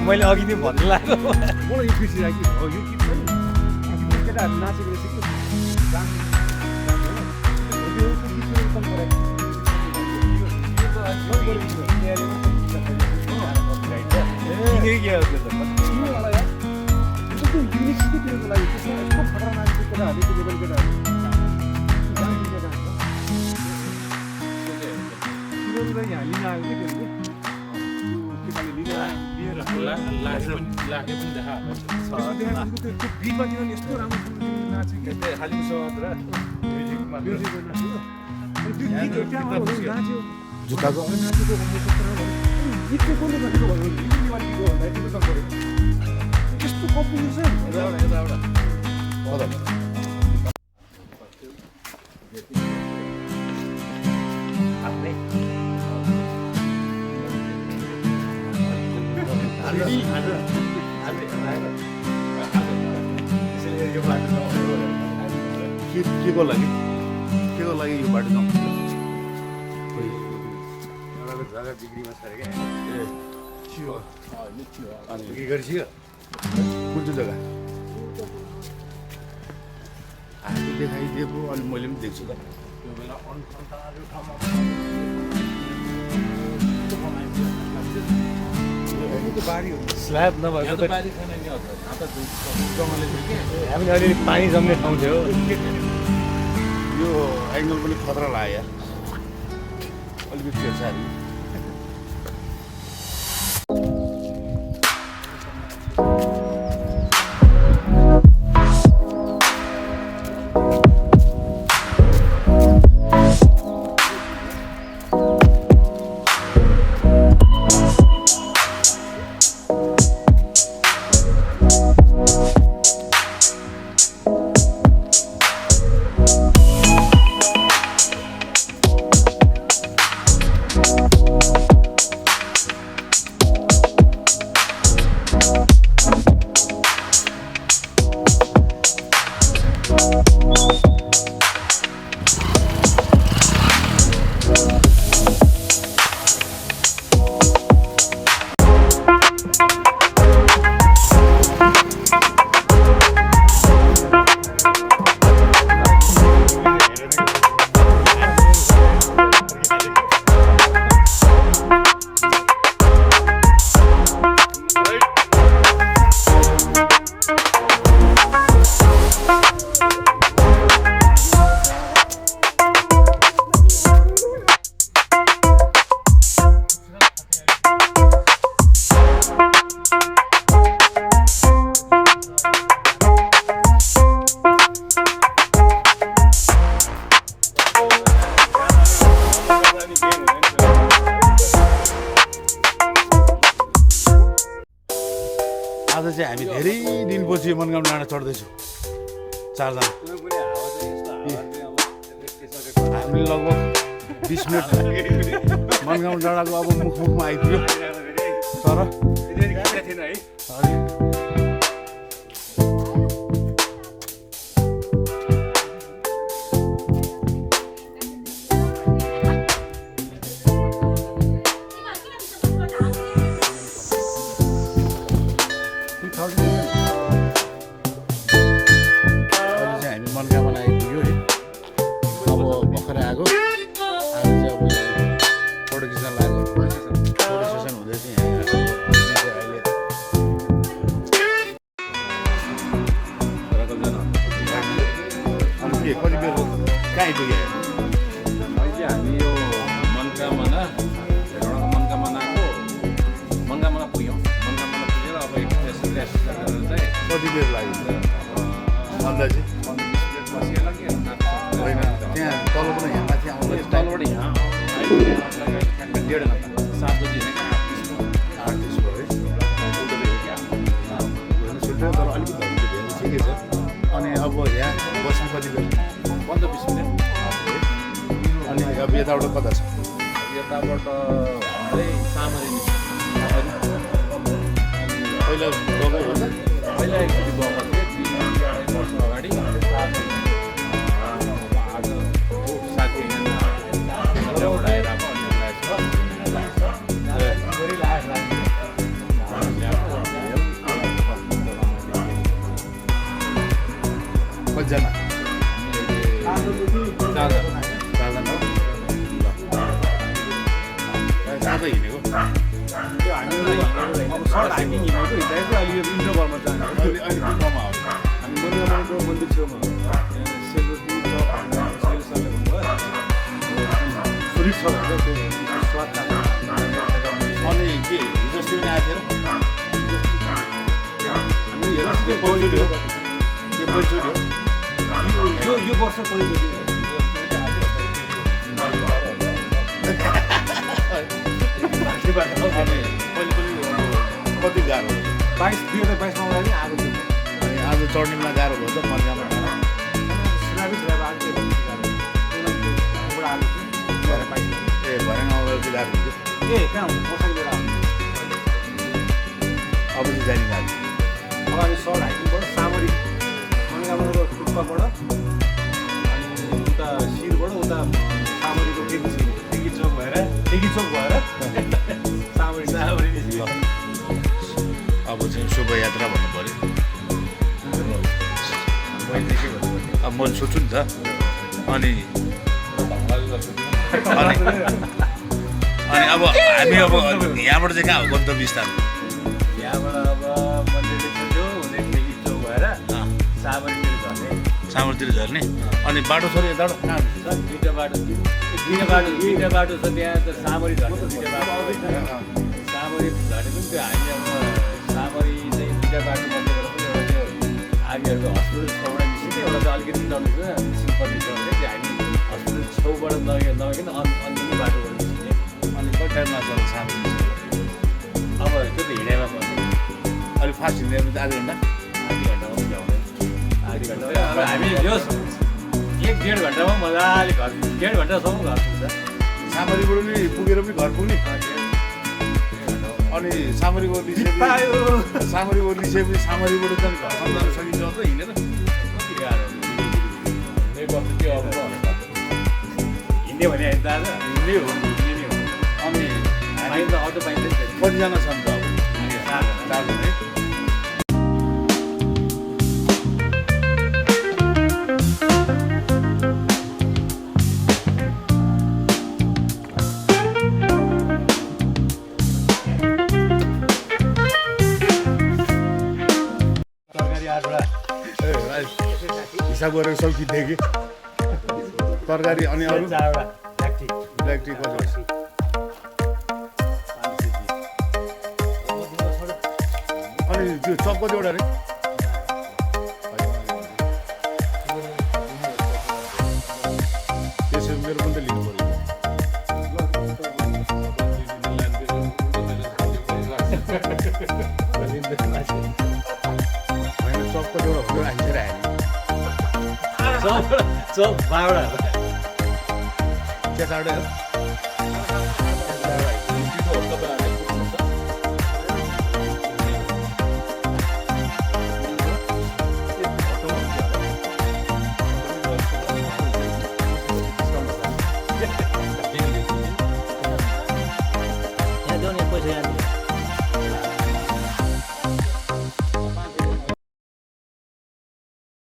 मैले अघि नै भन्नु लाग्यो जुत्ताको के को लागि यो बाटो जाउँ जग्गा बिग्रीमा छ क्या अनि के गरिसक्यो कुन चाहिँ जग्गा हामी देखाइदिएको अनि मैले पनि देख्छु त त्यो बेला स्ल्याब नभएको त हामीले अलिअलि पानी जम्ने ठाउँ थियो यो एङ्गल पनि खतरा लाग्यो अलिकति फेरि आज चाहिँ हामी धेरै दिनपछि मनगाउँ डाँडा चढ्दैछौँ चारजना हामीले लगभग 20 मिनट मनगाउँ डाँडाको अब मुखमा आइपुग्यो तर कति बेर लाग्यो अन्दाजी होइन त्यहाँ तलबाट यहाँ माथि आउँदा तलबाट यहाँ 1.5 घन्टा 7 बजी 8:30 भयो कति बेर 15-20 मिनट अनि अब यताबाट कता छ यताबाट चाहिँ सामरी पहिला गएको हो त पहिला एकचोटि गएको थिएँ 2-2.5 वर्ष अगाडि आज साथी उडाएर कतिजना चारजना चारजना हो साँच्चै हिँडेको त्यो अब सर्ट हाइकिङ हिँडेको हिँड्दाखेरि अहिले यो इन्टरभलमा जाने अहिले अहिले कुन ठाउँमा हो हामी मन्दिरमाको मन्दिर छेउमा सेलरोटी चप शैलशाला भयो सुलिट छ भन्छ त्यो स्वाद अनि के हिजो अस्ति पनि आएको हामी थियो हेर्नुहोस् त्यो पहिलोचोटि हो त्यो पहिलोचोटि हो यो वर्ष पहिलोचोटि अनि पहिले पनि कति गाह्रो हो 2022 मा आउँदा नि आएको थियो अनि आज चढ्नेमा गाह्रो भयो त मर्गामा स्ल्याब आएको थियो ए भरेङ आउँदा चाहिँ गाह्रो हुन्छ ए कहाँ हुन्छ मोटरसाइकल लिएर आउनु अब चाहिँ जाने गाह्रो अब हामी सर्ट हाइकिङबाट सामरी मङ्गामाको टुप्पाबाट अनि उता शिरबाट उता सामरीको टेकी चोक भएर सामरी निस्क्यो अब चाहिँ शोभायात्रा भन्नु पऱ्यो अब म सोध्छु नि त अनि अनि अब हामी अब यहाँबाट चाहिँ कहाँ हो गन्तव्य स्थान यहाँबाट अब मन्दिरले छेउ हुँदै टेकी चोक भएर सामरीतिर झर्ने सामरतिर झर्ने अनि बाटो छ र यताबाट कहाँ छ दुईवटा बाटो छ त्यहाँ त सामरी झर्ने दुईवटा बाटो सामरी झर्ने पनि त्यो हामी अब सामरी चाहिँ दुईवटा बाटो मध्येबाट पनि एउटा त्यो आर्मीहरूको हस्पिटल छेउबाट निस्किने एउटा चाहिँ अलिकति नमिल्छ सिम्पली छ भने त्यो हामी हस्पिटल छेउबाट नगइकन अन्तिमै बाटोबाट निस्किने अनि कति टाइममा चल्छ सामर अब त्यो त हिँडाइमा पर्छ अलिक फास्ट हिँड्ने भने त आधी घन्टा आधी घन्टा अब हामी यो 1-1.5 घन्टामा मजाले घर 1.5 घन्टासम्म घर पुग्छ सामरीबाट पनि पुगेर पनि घर पुग्ने अनि सामरी ओर्लिसकेपछि सामरी ओर्लिसकेपछि सामरीबाट चाहिँ घरसम्म जान सकिन्छ त हिँडेर कति गाह्रो त्यो अब हिँड्यो भने दादा हिँड्ने हो अनि हामी त अटो पाइन्छ कतिजना छन् त अब चारजना है हिसाब गरेर सब किन्थे कि तरकारी अनि अरू ब्ल्याक टी कति अनि त्यो चप कतिवटा रे त्यसो मेरो पनि त लिनु पऱ्यो होइन चप कतिवटा हुन्छ आइसकेर आयो चप 12 क्या चाँडै हो